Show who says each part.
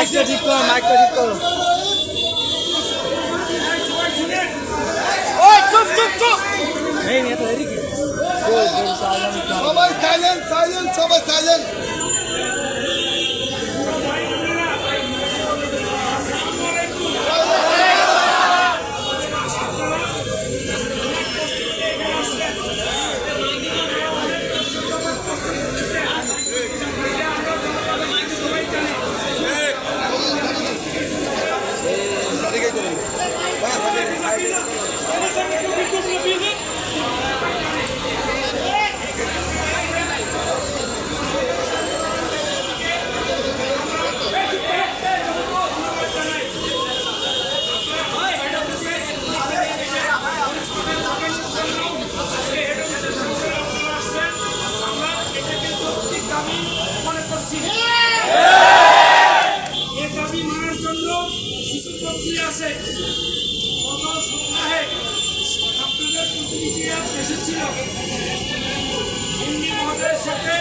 Speaker 1: মাইকটা ঠিক করো, মাইকটা ঠিক করো। ওই চুপ চুপ চুপ। এই নিয়ে তো এদিকে।
Speaker 2: সবাই সাইলেন্ট সাইলেন্ট সবাই সাইলেন্ট।
Speaker 3: আছে গত সপ্তাহে আপনাদের প্রতিনিধিরা এসেছিল হিন্দি মহোদয়ের সাথে